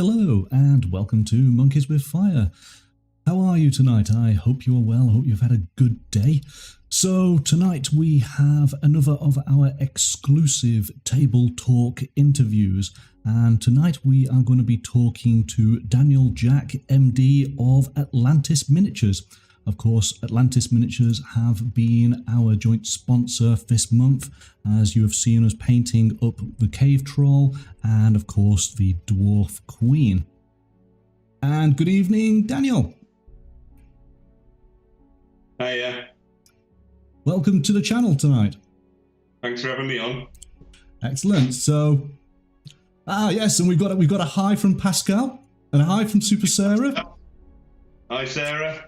Hello and welcome to Monkeys with Fire. How are you tonight? I hope you are well. I hope you've had a good day. So tonight we have another of our exclusive Table Talk interviews, and tonight we are going to be talking to Daniel Jack, MD of Atlantis Miniatures. Of course, Atlantis Miniatures have been our joint sponsor this month, as you have seen us painting up the Cave Troll and, of course, the Dwarf Queen. And good evening, Daniel. Hiya. Welcome to the channel tonight. Thanks for having me on. Excellent. So, yes, and we've got a hi from Pascal and a hi from Super Sarah. Hi, Sarah.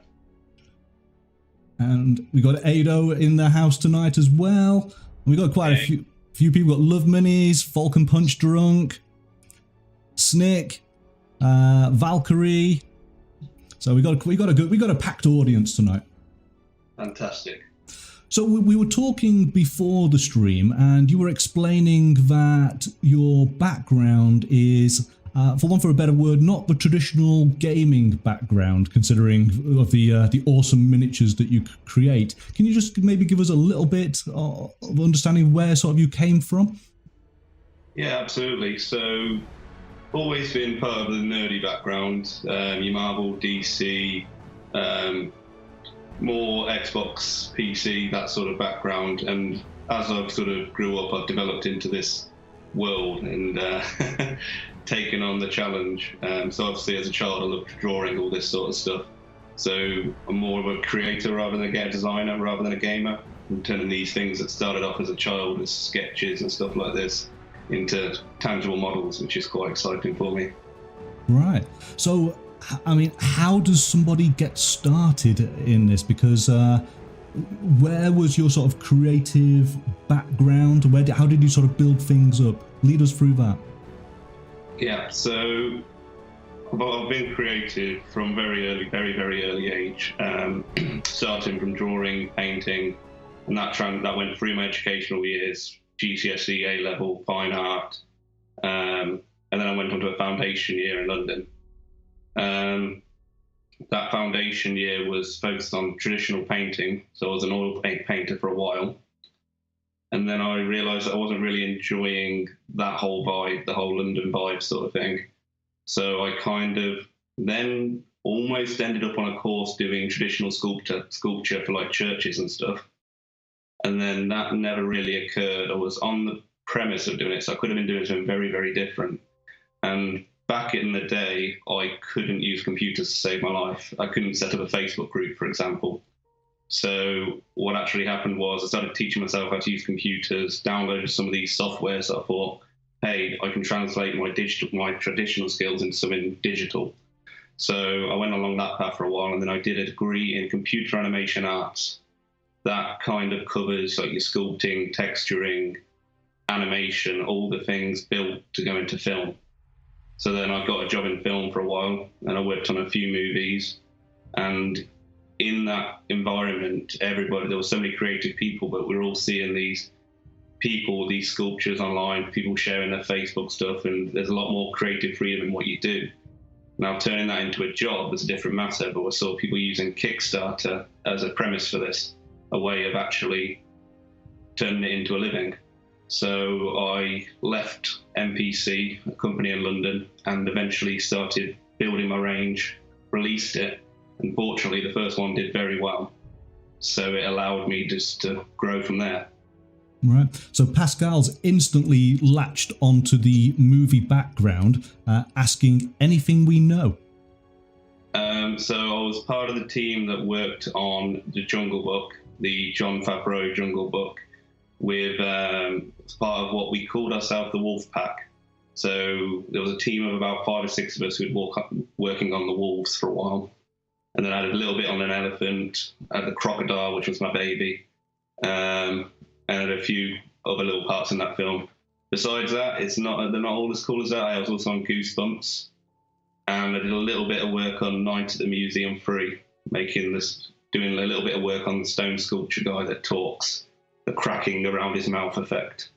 And we got Ado in the house tonight as well. And we got quite a few people. Got Love Minis, Falcon Punch Drunk, Snick, Valkyrie. So we got a packed audience tonight. Fantastic. So we were talking before the stream, and you were explaining that your background is, for want of a better word, not the traditional gaming background, considering of the awesome miniatures that you create. Can you just maybe give us a little bit of understanding where sort of you came from? Yeah, absolutely. So, always been part of the nerdy background. Your Marvel, DC, more Xbox, PC, that sort of background. And as I've sort of grew up, I've developed into this world and taken on the challenge. So obviously as a child I loved drawing, all this sort of stuff. So I'm more of a creator rather than a designer, rather than a gamer. I'm turning these things that started off as a child as sketches and stuff like this into tangible models, which is quite exciting for me. Right. So, I mean, how does somebody get started in this? Because where was your sort of creative background? How did you sort of build things up? Lead us through that. Yeah, so I've been creative from very early age, starting from drawing, painting, and that went through my educational years, GCSE, A-level, fine art, and then I went on to a foundation year in London. That foundation year was focused on traditional painting, so I was an oil paint painter for a while. And then I realised that I wasn't really enjoying that whole vibe, the whole London vibe sort of thing. So I kind of then almost ended up on a course doing traditional sculpture for like churches and stuff. And then that never really occurred. I was on the premise of doing it, so I could have been doing something very, very different. And back in the day, I couldn't use computers to save my life. I couldn't set up a Facebook group, for example. So what actually happened was I started teaching myself how to use computers, downloaded some of these softwares. So I thought, hey, I can translate my traditional skills into something digital. So I went along that path for a while, and then I did a degree in computer animation arts. That kind of covers like your sculpting, texturing, animation, all the things built to go into film. So then I got a job in film for a while, and I worked on a few movies. And in that environment, there was so many creative people, but we're all seeing these people, these sculptures online, people sharing their Facebook stuff, and there's a lot more creative freedom in what you do. Now, turning that into a job is a different matter, but I saw people using Kickstarter as a premise for this, a way of actually turning it into a living. So I left MPC, a company in London, and eventually started building my range, released it, and fortunately the first one did very well. So it allowed me just to grow from there. Right. So Pascal's instantly latched onto the movie background, asking anything we know. So I was part of the team that worked on the Jungle Book, the Jon Favreau Jungle Book, with as part of what we called ourselves the Wolf Pack. So there was a team of about 5 or 6 of us who'd working on the wolves for a while. And then I had a little bit on an elephant, I had the crocodile, which was my baby, and I had a few other little parts in that film. Besides that, they're not all as cool as that. I was also on Goosebumps, and I did a little bit of work on Night at the Museum 3, doing a little bit of work on the stone sculpture guy that talks, the cracking around his mouth effect.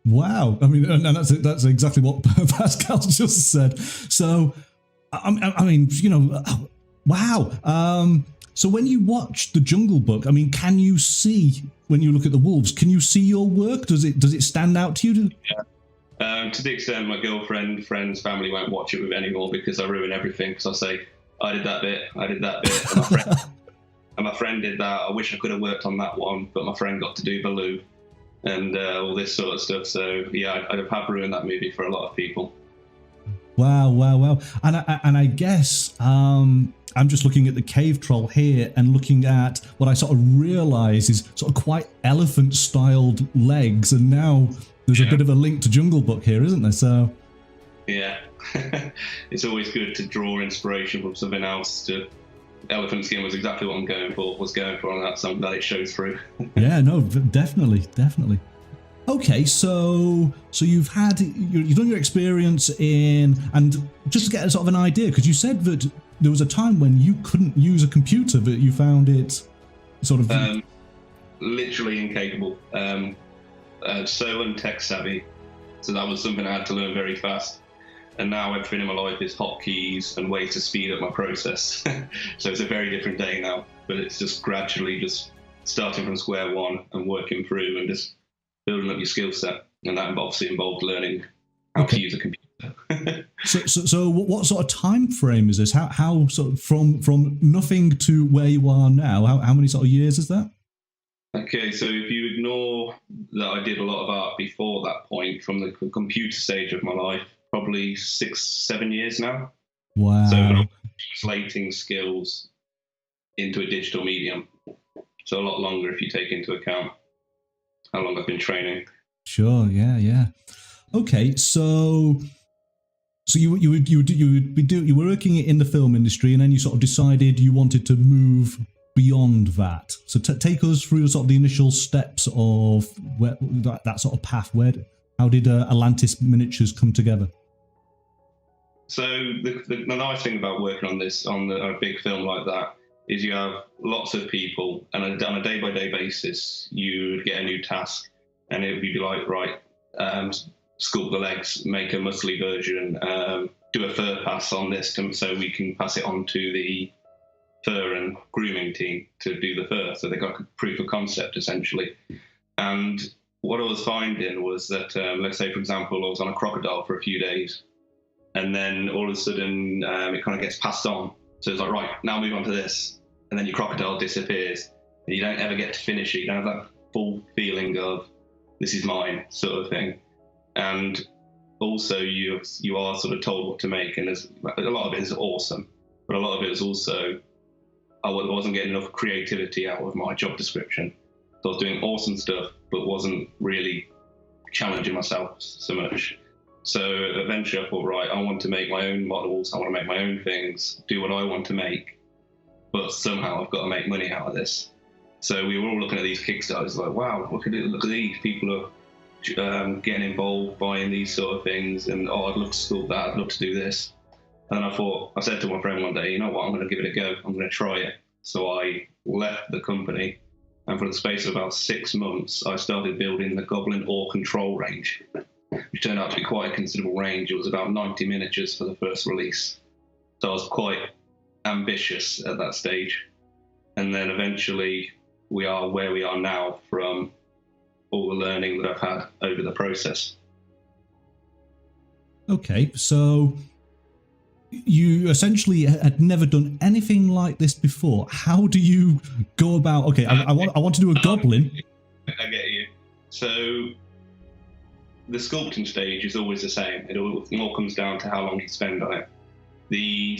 Wow. I mean, and that's exactly what Pascal just said. So, I mean, wow. So when you watch The Jungle Book, I mean, can you see, when you look at the wolves, can you see your work? Does it stand out to you? Yeah. To the extent my girlfriend, friends, family won't watch it with anymore because I ruin everything. Because I say, I did that bit, and my friend did that. I wish I could have worked on that one, but my friend got to do Baloo and all this sort of stuff. So yeah, I have ruined that movie for a lot of people. Wow. And I guess I'm just looking at the cave troll here and looking at what I sort of realise is sort of quite elephant-styled legs, and now there's a bit of a link to Jungle Book here, isn't there? So yeah, it's always good to draw inspiration from something else. Elephant skin was exactly what I'm going for, and that's something that it shows through. Yeah, no, definitely. Okay, so you've done your experience in, and just to get a sort of an idea, because you said that there was a time when you couldn't use a computer, that you found it sort of literally incapable, so untech savvy. So that was something I had to learn very fast. And now everything in my life is hotkeys and ways to speed up my process. So it's a very different day now, but it's just gradually just starting from square one and working through and just building up your skill set. And that obviously involved learning how to use a computer. So what sort of time frame is this? How sort of from nothing to where you are now, how many sort of years is that? Okay, so if you ignore that I did a lot of art before that point, from the computer stage of my life, probably 6-7 years now. Wow. So translating skills into a digital medium. So a lot longer if you take into account how long I've been training. Sure, yeah. Okay, so you were working in the film industry, and then you sort of decided you wanted to move beyond that. So take us through sort of the initial steps of where that sort of path. How did Atlantis miniatures come together? So the nice thing about working on a big film like that is you have lots of people, and on a day-by-day basis, you would get a new task, and it would be like, right, sculpt the legs, make a muscly version, do a fur pass on this, so we can pass it on to the fur and grooming team to do the fur. So they got a proof of concept, essentially. And what I was finding was that, let's say, for example, I was on a crocodile for a few days, and then all of a sudden it kind of gets passed on. So it's like, right, now move on to this. And then your crocodile disappears, and you don't ever get to finish it. You don't have that full feeling of, this is mine, sort of thing. And also you are sort of told what to make, and there's a lot of it is awesome, but a lot of it is also, I wasn't getting enough creativity out of my job description. So I was doing awesome stuff, but wasn't really challenging myself so much. So eventually I thought, right, I want to make my own models, I want to make my own things, do what I want to make, but somehow I've got to make money out of this. So we were all looking at these Kickstarters like, wow, look at these people are getting involved, buying these sort of things, and I'd love to sculpt that, I'd love to do this. And I said to my friend one day, you know what, I'm going to give it a go, I'm going to try it. So I left the company, and for the space of about 6 months, I started building the Goblin Ore Control range, which turned out to be quite a considerable range. It was about 90 miniatures for the first release. So I was quite ambitious at that stage. And then eventually we are where we are now from all the learning that I've had over the process. Okay, so you essentially had never done anything like this before. How do you go about, okay, I want to do a goblin. I get you. So the sculpting stage is always the same. It all comes down to how long you spend on it.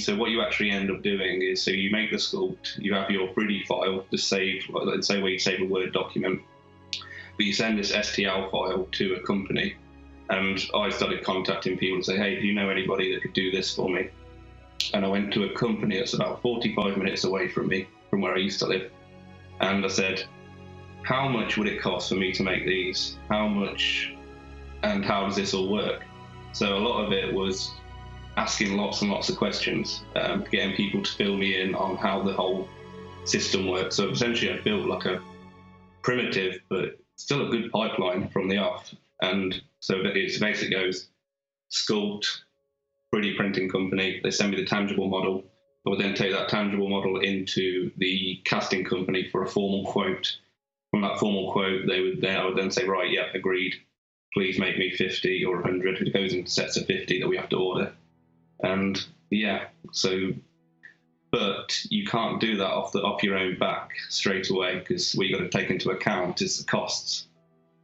So what you actually end up doing is, so you make the sculpt, you have your 3D file to save, let's say where you save a Word document, but you send this STL file to a company. And I started contacting people and say, hey, do you know anybody that could do this for me? And I went to a company that's about 45 minutes away from me, from where I used to live. And I said, how much would it cost for me to make these? How much, and how does this all work? So a lot of it was asking lots and lots of questions, getting people to fill me in on how the whole system works. So essentially I built like a primitive, but still a good pipeline from the off, and So it basically goes sculpt, 3D printing company, they send me the tangible model. I would then take that tangible model into the casting company for a formal quote. From that formal quote, I would then say, right, yeah, agreed. Please make me 50 or 100. It goes in sets of 50 that we have to order. And yeah, so, but you can't do that off your own back straight away, because what you've got to take into account is the costs.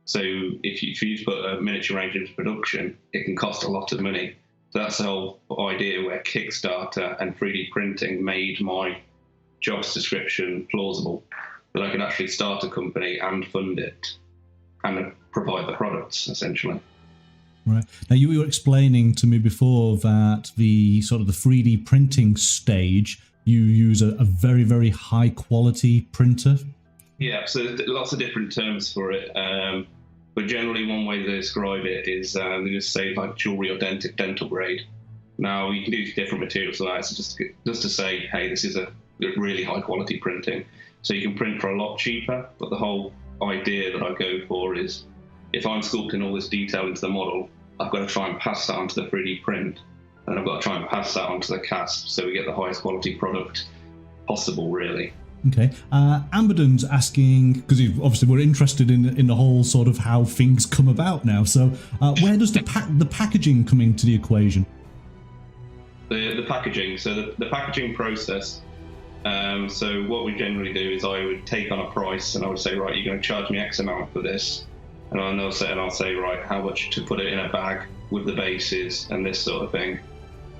So if you put a miniature range into production, it can cost a lot of money. So that's the whole idea where Kickstarter and 3D printing made my jobs description plausible, that I could actually start a company and fund it and provide the products, essentially. Right. Now, you were explaining to me before that the sort of the 3D printing stage, you use a very, very high quality printer. Yeah, so there's lots of different terms for it. But generally, one way to describe it is they just say like jewelry or dental grade. Now, you can do different materials for that. So just to say, hey, this is a really high quality printing. So you can print for a lot cheaper. But the whole idea that I go for is, if I'm sculpting all this detail into the model, I've got to try and pass that onto the 3D print, and I've got to try and pass that onto the cast, so we get the highest quality product possible, really. Okay. Amberden's asking, because obviously we're interested in the whole sort of how things come about now. So where does the packaging come into the equation? The packaging. So the packaging process. So what we generally do is I would take on a price, and I would say, right, you're going to charge me X amount for this. And I'll say, right, how much to put it in a bag with the bases and this sort of thing.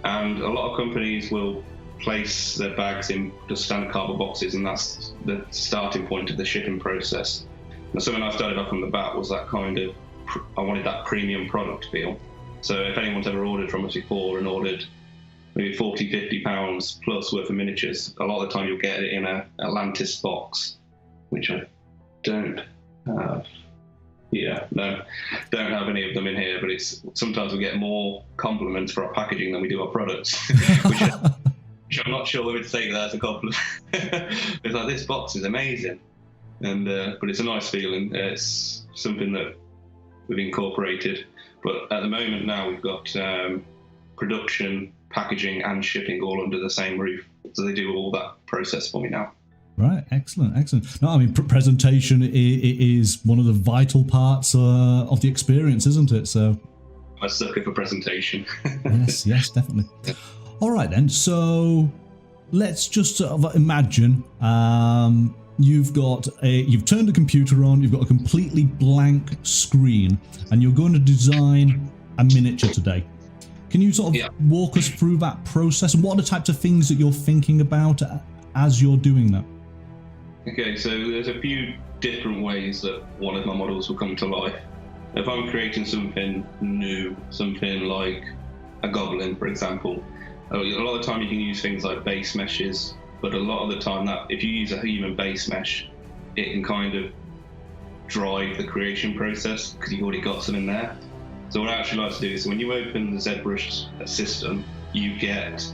And a lot of companies will place their bags in just standard cardboard boxes, and that's the starting point of the shipping process. And something I started off from the bat was that kind of, I wanted that premium product feel. So if anyone's ever ordered from us before and ordered maybe 40, 50 pounds plus worth of miniatures, a lot of the time you'll get it in a Atlantis box, which I don't have. Yeah, no, don't have any of them in here, but sometimes we get more compliments for our packaging than we do our products, which I'm not sure whether to take that as a compliment. It's like, this box is amazing, and but it's a nice feeling. It's something that we've incorporated, but at the moment now we've got production, packaging and shipping all under the same roof, so they do all that process for me now. Right, excellent. No, I mean, presentation is one of the vital parts of the experience, isn't it? So, I'm a sucker for presentation. yes, definitely. All right then. So, let's just sort of imagine you've turned the computer on, you've got a completely blank screen, and you're going to design a miniature today. Can you sort of walk us through that process, and what are the types of things that you're thinking about as you're doing that? Okay, so there's a few different ways that one of my models will come to life. If I'm creating something new, something like a goblin, for example, a lot of the time you can use things like base meshes, but a lot of the time that if you use a human base mesh, it can kind of drive the creation process because you've already got something there. So what I actually like to do is when you open the ZBrush system, you get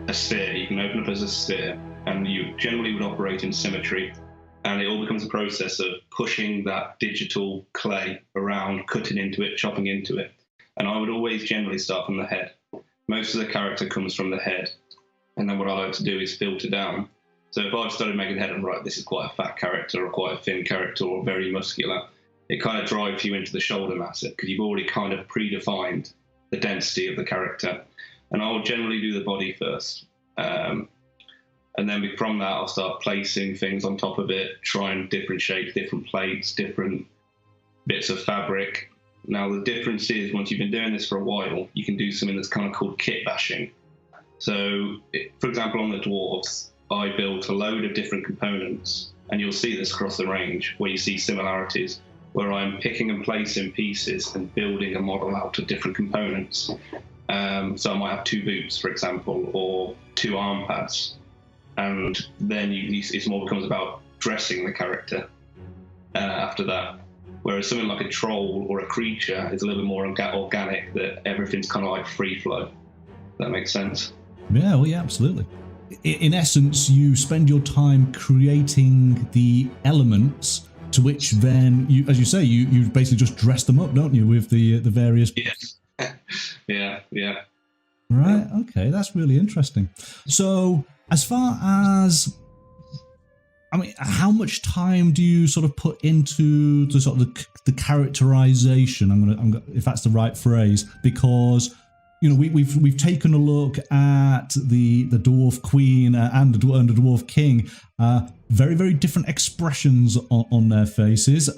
a sphere. You can open up as a sphere, and you generally would operate in Symmetry, and it all becomes a process of pushing that digital clay around, cutting into it, chopping into it. And I would always generally start from the head. Most of the character comes from the head, and then what I like to do is filter down. So if I've started making the head and right, this is quite a fat character or quite a thin character or very muscular, it kind of drives you into the shoulder mass because you've already kind of predefined the density of the character. And I will generally do the body first. And then from that, I'll start placing things on top of it, trying different shapes, different plates, different bits of fabric. Now, the difference is once you've been doing this for a while, you can do something that's kind of called kit bashing. So, for example, on the dwarves, I built a load of different components, and you'll see this across the range where you see similarities, where I'm picking and placing pieces and building a model out of different components. So I might have 2 boots, for example, or 2 arm pads. And then it more becomes about dressing the character after that. Whereas something like a troll or a creature is a little bit more organic, that everything's kind of like free flow. That makes sense? Yeah, well, yeah, absolutely. In essence, you spend your time creating the elements To which then, you, as you say, you basically just dress them up, don't you, with the various... Yes. Yeah. Right, okay, that's really interesting. So, as far as... I mean, how much time do you sort of put into the sort of the characterization? I'm gonna, if that's the right phrase, because you know we've taken a look at the dwarf queen and the dwarf king, very different expressions on their faces.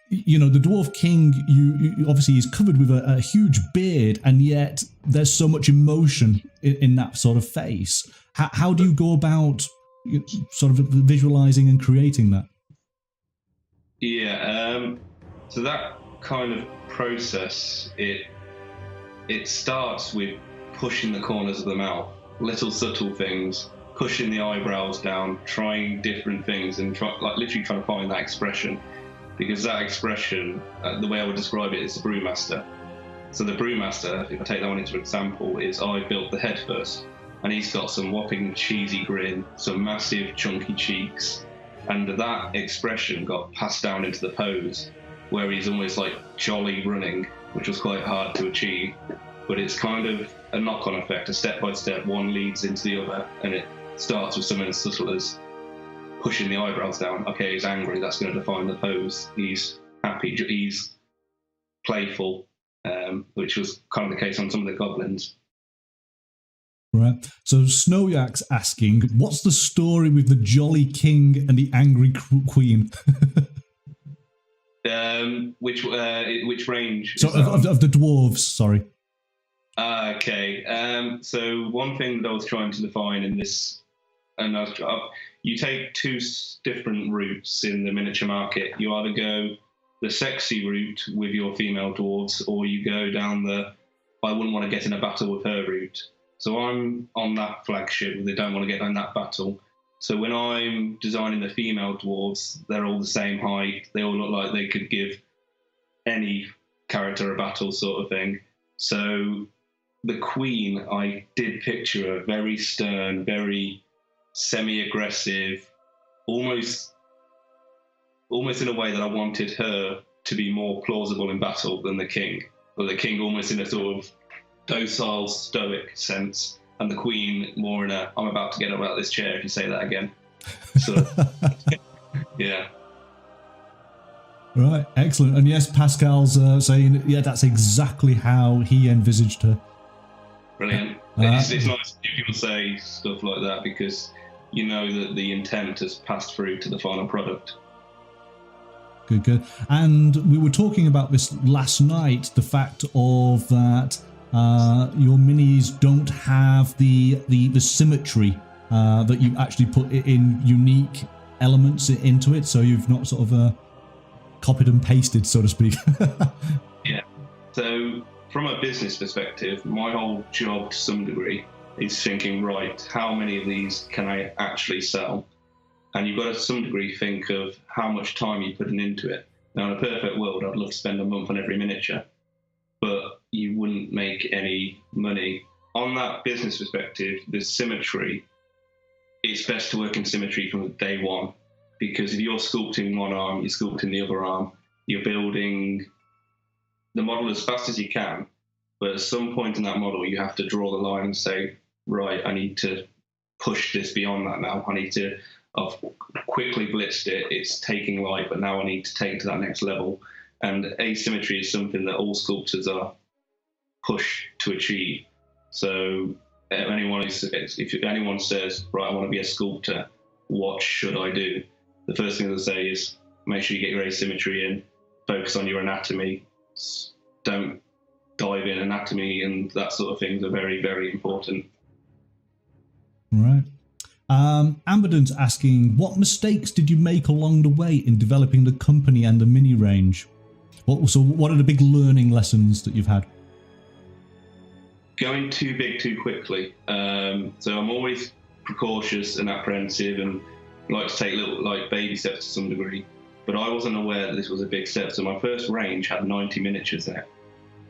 You know, the dwarf king, you obviously he's covered with a huge beard, and yet there's so much emotion in that sort of face. How do you go about sort of visualizing and creating that? Yeah, so that kind of process, it starts with pushing the corners of the mouth, little subtle things, pushing the eyebrows down, trying different things, and literally trying to find that expression. Because that expression, the way I would describe it, is the brewmaster. So the brewmaster, if I take that one into example, is I built the head first. And he's got some whopping cheesy grin, some massive chunky cheeks, and that expression got passed down into the pose, where he's almost like jolly running, which was quite hard to achieve. But it's kind of a knock-on effect, a step-by-step, one leads into the other, and it starts with something as subtle as pushing the eyebrows down. Okay, he's angry, that's going to define the pose. He's happy, he's playful, which was kind of the case on some of the goblins. Right. So Snowyak's asking, what's the story with the jolly king and the angry queen? Which range? So of the dwarves, sorry. Okay. So one thing that I was trying to define in this, and you take two different routes in the miniature market. You either go the sexy route with your female dwarves, or you go down the I wouldn't want to get in a battle with her route. So I'm on that flagship. They don't want to get in that battle. So when I'm designing the female dwarves, they're all the same height. They all look like they could give any character a battle, sort of thing. So the queen, I did picture her very stern, very semi-aggressive, almost in a way that I wanted her to be more plausible in battle than the king. But the king almost in a sort of docile, stoic sense, and the queen more in a I'm about to get up out of this chair if you say that again. So yeah. Right, excellent. And yes, Pascal's saying, yeah, that's exactly how he envisaged her. Brilliant. It's nice to hear people say stuff like that, because you know that the intent has passed through to the final product. Good. And we were talking about this last night, the fact of that your minis don't have the symmetry that you actually put in unique elements into it, so you've not sort of copied and pasted, so to speak. Yeah. So from a business perspective, my whole job to some degree is thinking, right, how many of these can I actually sell? And you've got to some degree think of how much time you're putting into it. Now, in a perfect world, I'd love to spend a month on every miniature, but you wouldn't make any money. On that business perspective, the symmetry, it's best to work in symmetry from day one, because if you're sculpting one arm, you're sculpting the other arm, you're building the model as fast as you can, but at some point in that model, you have to draw the line and say, right, I need to push this beyond that now. I've quickly blitzed it, it's taking light, but now I need to take it to that next level. And asymmetry is something that all sculptors are pushed to achieve. So if anyone says, right, I want to be a sculptor, what should I do? The first thing they'll say is make sure you get your asymmetry in, focus on your anatomy, don't dive in. Anatomy and that sort of things are very, very important. Right. Amberdon's asking, what mistakes did you make along the way in developing the company and the mini range? What are the big learning lessons that you've had? Going too big too quickly. So I'm always precautious and apprehensive and like to take little baby steps to some degree. But I wasn't aware that this was a big step. So my first range had 90 miniatures in it.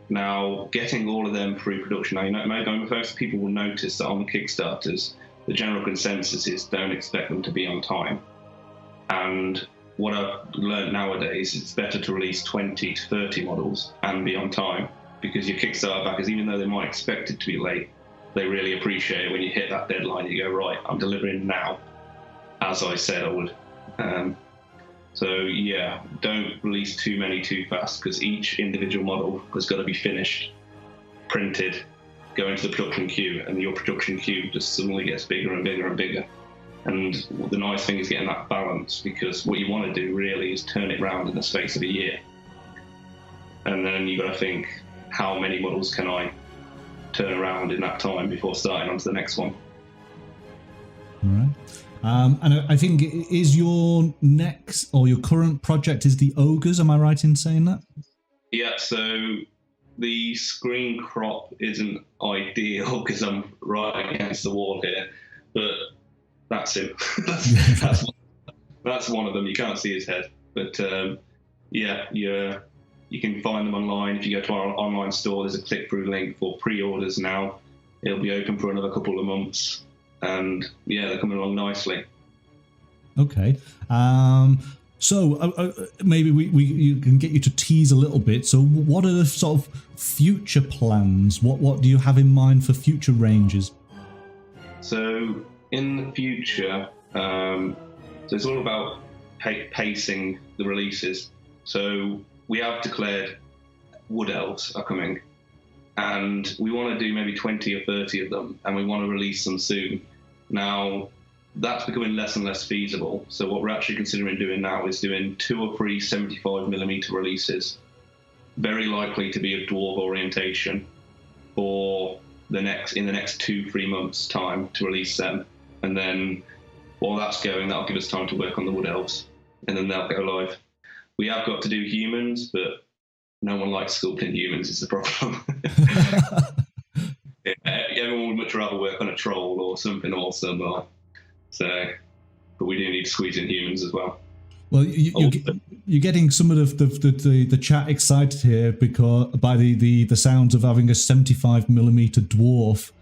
Now, getting all of them through production, most people will notice that on the Kickstarters, the general consensus is don't expect them to be on time. And what I've learned nowadays, it's better to release 20 to 30 models and be on time, because your Kickstarter backers, even though they might expect it to be late, they really appreciate it when you hit that deadline. You go, right, I'm delivering now, as I said I would. So yeah, don't release too many too fast, because each individual model has got to be finished, printed, go into the production queue, and your production queue just suddenly gets bigger and bigger and bigger. And the nice thing is getting that balance, because what you want to do really is turn it around in the space of a year. And then you've got to think, how many models can I turn around in that time before starting on to the next one? All right. And I think is your next or your current project is the Ogres, am I right in saying that? Yeah, so the screen crop isn't ideal because I'm right against the wall here, but that's him. that's one of them. You can't see his head, but yeah, you can find them online. If you go to our online store, there's a click-through link for pre-orders now. It'll be open for another couple of months, and yeah, they're coming along nicely. Okay. So maybe you can get you to tease a little bit. So what are the sort of future plans? What do you have in mind for future ranges? So in the future, so it's all about pacing the releases. So we have declared Wood Elves are coming, and we want to do maybe 20 or 30 of them, and we want to release them soon. Now, that's becoming less and less feasible. So what we're actually considering doing now is doing 2 or 3 75mm releases, very likely to be of dwarf orientation, for in the next 2-3 months' time to release them. And then while that's going, that'll give us time to work on the Wood Elves, and then they'll go live. We have got to do humans, but no one likes sculpting humans is the problem. Everyone would much rather work on a troll or something awesome. So, but we do need to squeeze in humans as well. Well, you're getting some of the chat excited here because by the sounds of having a 75mm dwarf.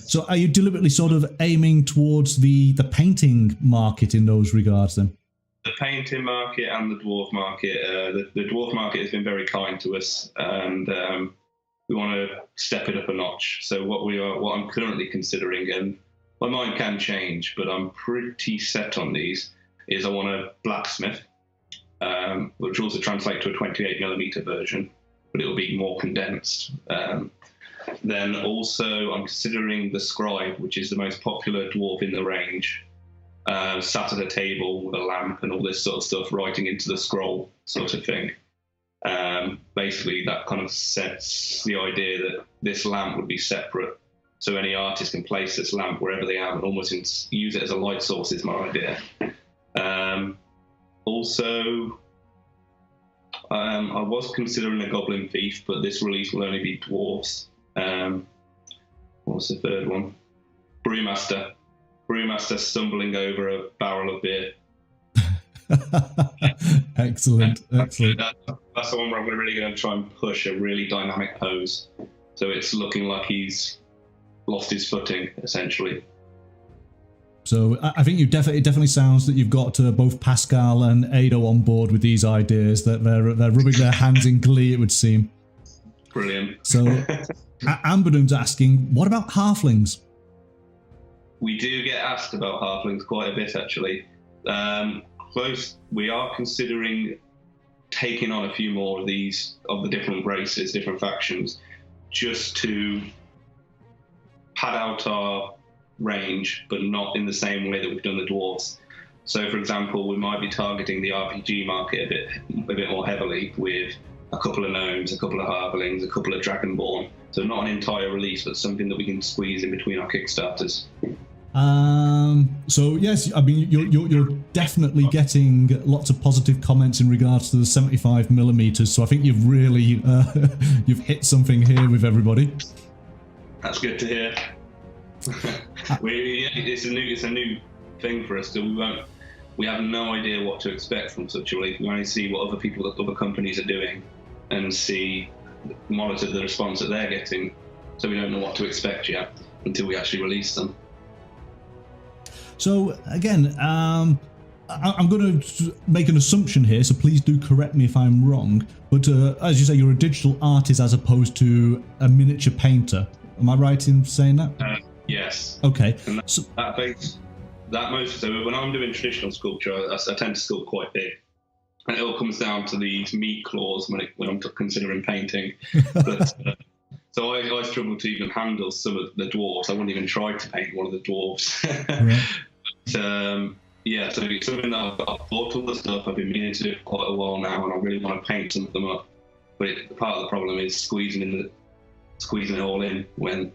So are you deliberately sort of aiming towards the painting market in those regards then? The painting market and the dwarf market. The dwarf market has been very kind to us, and we want to step it up a notch. So what I'm currently considering, and my mind can change, but I'm pretty set on these, is I want a blacksmith, which will also translate to a 28mm version, but it'll be more condensed. Then also I'm considering the scribe, which is the most popular dwarf in the range. Sat at a table with a lamp and all this sort of stuff, writing into the scroll sort of thing. Basically, that kind of sets the idea that this lamp would be separate, so any artist can place this lamp wherever they are and almost use it as a light source is my idea. Also, I was considering a goblin thief, but this release will only be dwarves. What's the third one? Brewmaster stumbling over a barrel of beer. Excellent. That's the one where I'm really going to try and push a really dynamic pose, so it's looking like he's lost his footing, essentially. So I think it definitely sounds that you've got both Pascal and Ado on board with these ideas, that they're rubbing their hands in glee, it would seem. Brilliant. So Amberdoom's asking, what about halflings? We do get asked about halflings quite a bit, actually. We are considering taking on a few more of the different races, different factions, just to pad out our range, but not in the same way that we've done the dwarves. So, for example, we might be targeting the RPG market a bit more heavily with a couple of gnomes, a couple of halflings, a couple of dragonborn. So not an entire release, but something that we can squeeze in between our Kickstarters. So yes, I mean you're definitely getting lots of positive comments in regards to the 75mm. So I think you've really you've hit something here with everybody. That's good to hear. It's a new thing for us. So we have no idea what to expect from such a release. We only see what other companies are doing, and monitor the response that they're getting. So we don't know what to expect yet until we actually release them. So again, I'm going to make an assumption here, so please do correct me if I'm wrong. But as you say, you're a digital artist as opposed to a miniature painter. Am I right in saying that? Yes. Okay. And so when I'm doing traditional sculpture, I tend to sculpt quite big, and it all comes down to these meat claws when I'm considering painting. But so I struggle to even handle some of the dwarves. I wouldn't even try to paint one of the dwarves. Right. Yeah, so it's something that I've bought all the stuff. I've been meaning to do for quite a while now, and I really want to paint some of them up. But part of the problem is squeezing it all in when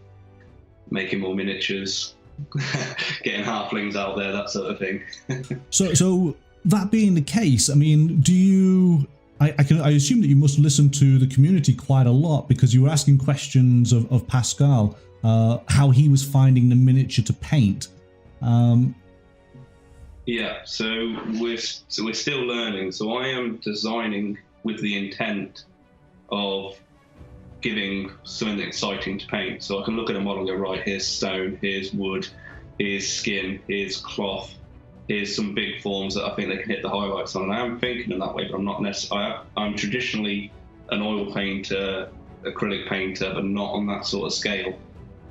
making more miniatures, getting halflings out there, that sort of thing. So that being the case, I mean, do you? I assume that you must listen to the community quite a lot, because you were asking questions of Pascal, how he was finding the miniature to paint. Yeah, so we're still learning. So I am designing with the intent of giving something exciting to paint. So I can look at a model and go, right, here's stone, here's wood, here's skin, here's cloth, here's some big forms that I think they can hit the highlights on. And I am thinking in that way, but I'm not necessarily. I'm traditionally an oil painter, acrylic painter, but not on that sort of scale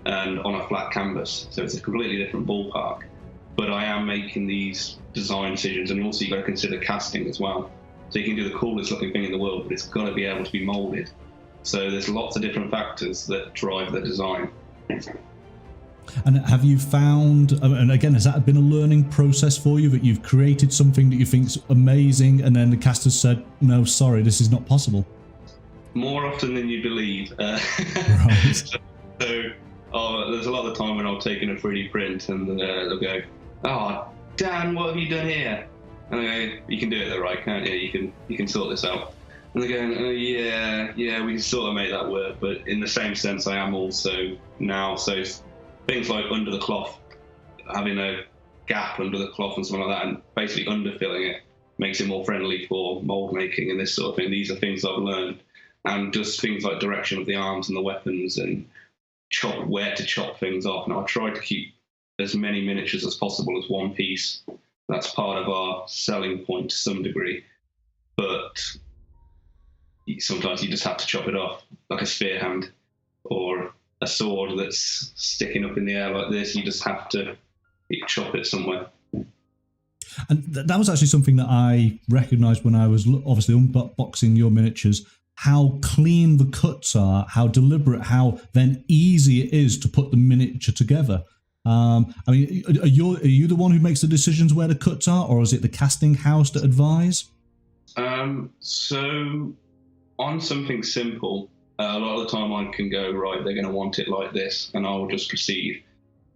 and on a flat canvas. So it's a completely different ballpark. But I am making these design decisions, and also you've got to consider casting as well. So you can do the coolest looking thing in the world, but it's got to be able to be molded. So there's lots of different factors that drive the design. And have you found, and again, has that been a learning process for you, that you've created something that you think's amazing, and then the cast has said, no, sorry, this is not possible? More often than you believe. Right. So there's a lot of the time when I'll take in a 3D print and they'll go, oh, Dan, what have you done here? And I go, you can do it though, right, can't you? You can sort this out. And they're going, oh, yeah, we can sort of make that work. But in the same sense, I am also now, so things like under the cloth, having a gap under the cloth and something like that, and basically underfilling it makes it more friendly for mold making and this sort of thing. These are things I've learned. And just things like direction of the arms and the weapons, and where to chop things off. Now I try to keep as many miniatures as possible as one piece. That's part of our selling point to some degree, but sometimes you just have to chop it off, like a spear hand or a sword that's sticking up in the air like this. You just have to chop it somewhere. And that was actually something that I recognised when I was obviously unboxing your miniatures, how clean the cuts are, how deliberate, how then easy it is to put the miniature together. I mean, are you the one who makes the decisions where the cuts are, or is it the casting house that advise? So on something simple, a lot of the time I can go, right, they're going to want it like this, and I'll just proceed.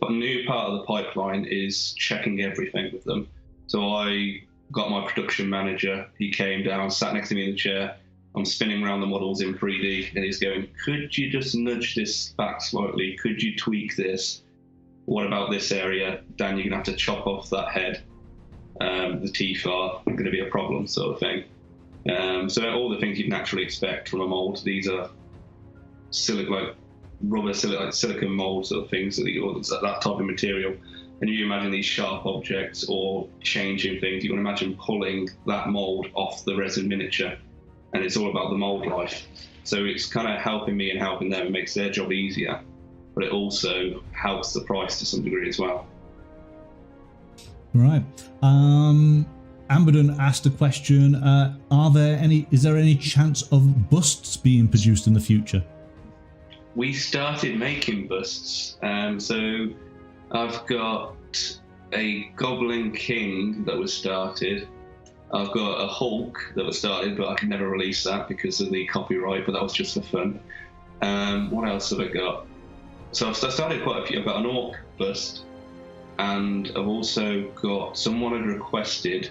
But a new part of the pipeline is checking everything with them. So I got my production manager, he came down, sat next to me in the chair, I'm spinning around the models in 3D, and he's going, could you just nudge this back slightly? Could you tweak this? What about this area? Dan, you're going to have to chop off that head. The teeth are going to be a problem, sort of thing. So all the things you'd naturally expect from a mold, these are silicone molds sort of things, that type of material. And you imagine these sharp objects or changing things, you can imagine pulling that mold off the resin miniature. And it's all about the mold life. So it's kind of helping me and helping them. It makes their job easier, but it also helps the price to some degree as well. Right. Amberden asked a question, is there any chance of busts being produced in the future? We started making busts. So I've got a Goblin King that was started. I've got a Hulk that was started, but I could never release that because of the copyright, but that was just for fun. What else have I got? So I've started quite a few. I've got an Orc bust, and I've also got, someone had requested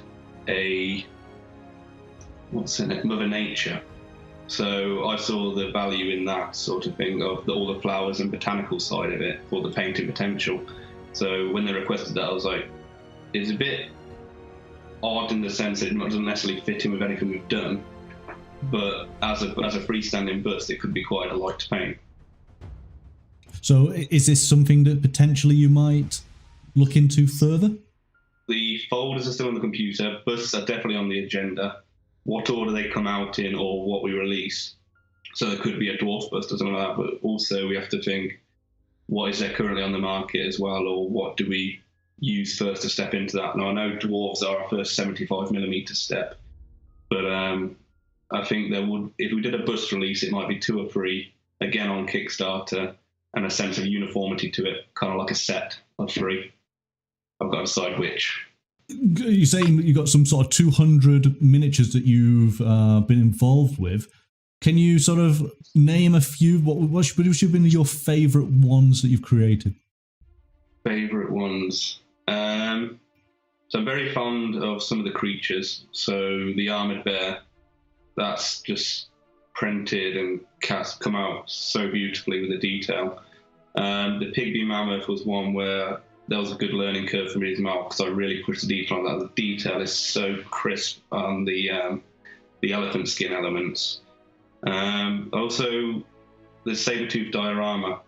Mother Nature. So I saw the value in that sort of thing, of all the flowers and botanical side of it for the painting potential. So when they requested that, I was like, it's a bit odd in the sense that it doesn't necessarily fit in with anything we've done, but as a freestanding bust, it could be quite a light to paint. So is this something that potentially you might look into further? The folders are still on the computer. Busts are definitely on the agenda. What order they come out in or what we release. So there could be a dwarf bust or something like that, but also we have to think, what is there currently on the market as well, or what do we use first to step into that? Now, I know dwarves are our first 75mm step, but I think there would, if we did a bust release, it might be 2 or 3, again on Kickstarter, and a sense of uniformity to it, kind of like a set of 3. I've got to decide which. You're saying you've got some sort of 200 miniatures that you've been involved with. Can you sort of name a few? What should have been your favourite ones that you've created? Favourite ones? So I'm very fond of some of the creatures. So the armoured bear, that's just printed and come out so beautifully with the detail. The pygmy mammoth was one where there was a good learning curve for me as well, because I really pushed the detail on that. The detail is so crisp on the elephant skin elements. Also, the saber-tooth diorama.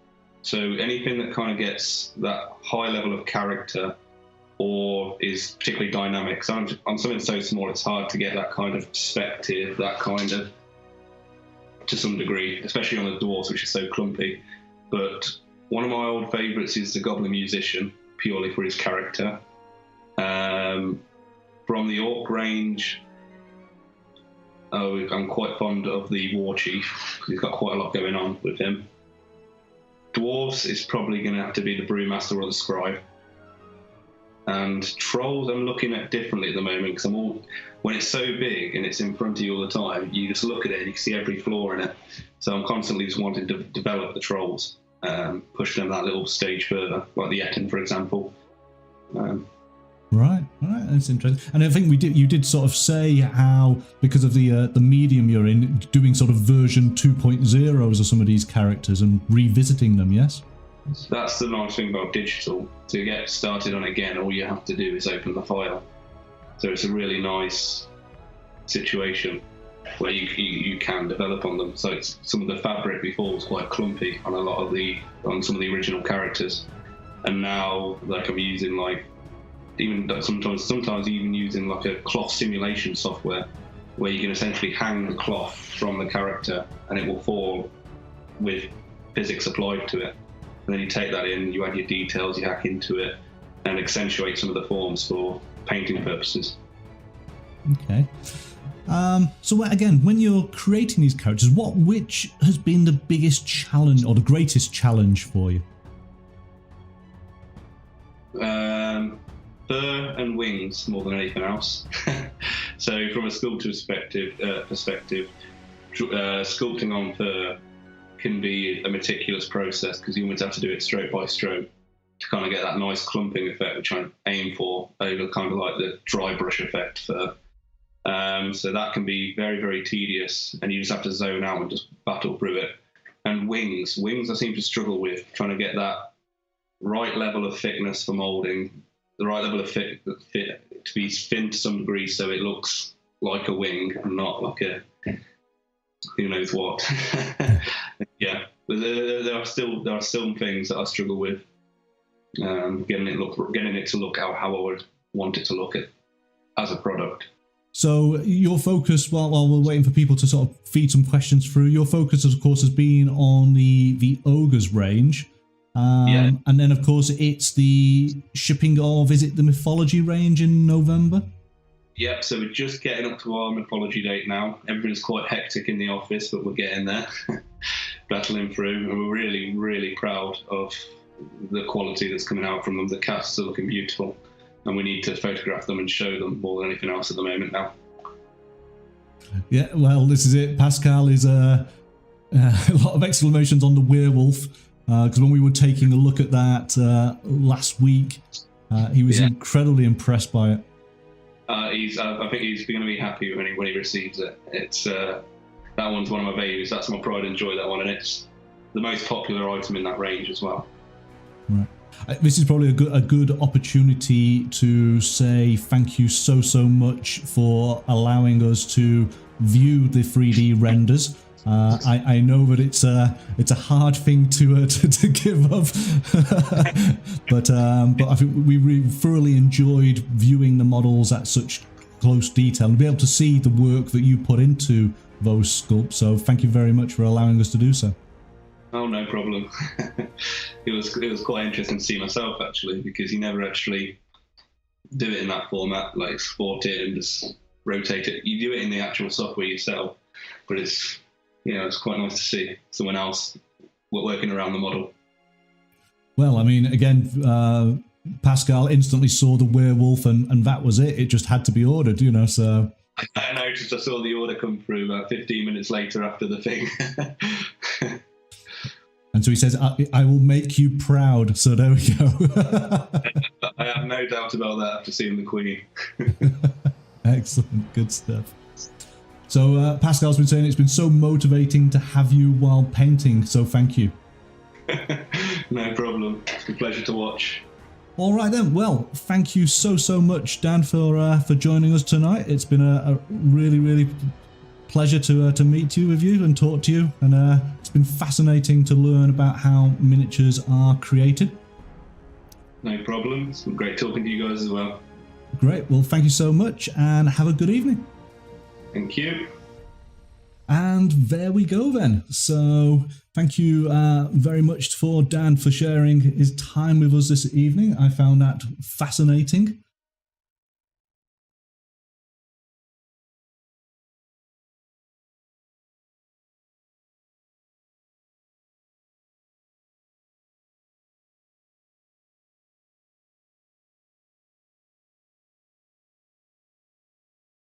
So anything that kind of gets that high level of character or is particularly dynamic. So on something so small, it's hard to get that kind of perspective, that kind of, to some degree, especially on the dwarves, which is so clumpy. But one of my old favourites is the Goblin Musician, purely for his character. From the Orc range, I'm quite fond of the War Chief, because he's got quite a lot going on with him. Dwarves is probably going to have to be the Brewmaster or the Scribe. And Trolls I'm looking at differently at the moment, because when it's so big and it's in front of you all the time, you just look at it and you can see every flaw in it. So I'm constantly just wanting to develop the Trolls, push them that little stage further, like the Etten, for example. Right, that's interesting. And I think you did sort of say how, because of the medium you're in, doing sort of version 2.0s of some of these characters and revisiting them, yes? That's the nice thing about digital. To get started on it again, all you have to do is open the file. So it's a really nice situation where you can develop on them. So it's, some of the fabric before was quite clumpy on on some of the original characters, and now like I'm using sometimes even using like a cloth simulation software where you can essentially hang the cloth from the character and it will fall with physics applied to it. And then you take that in, you add your details, you hack into it, and accentuate some of the forms for painting purposes. Okay. So again, when you're creating these characters, which has been the biggest challenge or the greatest challenge for you? Fur and wings more than anything else. So from a sculptor perspective, sculpting on fur can be a meticulous process, because you almost have to do it stroke by stroke to kind of get that nice clumping effect, which I aim for over kind of like the dry brush effect fur. So that can be very, very tedious, and you just have to zone out and just battle through it. And wings I seem to struggle with, trying to get that right level of thickness for moulding, the right level of fit to be thin to some degree, so it looks like a wing and not like a who knows what. Yeah, but there are some things that I struggle with, getting it to look how I would want it to look as a product. So your focus, while we're waiting for people to sort of feed some questions through, your focus, of course, has been on the Ogres range. Yeah. And then, of course, it's the shipping of, is it the Mythology range in November? Yep, so we're just getting up to our Mythology date now. Everything's quite hectic in the office, but we're getting there, battling through, and we're really, really proud of the quality that's coming out from them. The casts are looking beautiful, and we need to photograph them and show them more than anything else at the moment now. Yeah, well, this is it. Pascal is a lot of exclamations on the werewolf, because when we were taking a look at that last week, he was incredibly impressed by it. I think he's going to be happy when he receives it. It's that one's one of my babies. That's my pride and joy, that one, and it's the most popular item in that range as well. Right. This is probably a good opportunity to say thank you so much for allowing us to view the 3D renders. I know that it's a hard thing to give up, but I think we really thoroughly enjoyed viewing the models at such close detail and be able to see the work that you put into those sculpts. So thank you very much for allowing us to do so. Oh, no problem. It was quite interesting to see myself, actually, because you never actually do it in that format, like export it and just rotate it. You do it in the actual software yourself, but it's quite nice to see someone else working around the model. Well, I mean, again, Pascal instantly saw the werewolf, and that was it. It just had to be ordered, so... I noticed I saw the order come through about 15 minutes later after the thing. And so he says, I will make you proud. So there we go. I have no doubt about that after seeing the Queen. Excellent. Good stuff. So Pascal's been saying it's been so motivating to have you while painting. So thank you. No problem. It's a pleasure to watch. All right then. Well, thank you so much, Dan, for joining us tonight. It's been a really pleasure to meet you and talk to you, and it's been fascinating to learn about how miniatures are created. No problem. It's been great talking to you guys as well. Great. Well, thank you so much, and have a good evening. Thank you. And there we go then. So thank you very much for Dan for sharing his time with us this evening. I found that fascinating.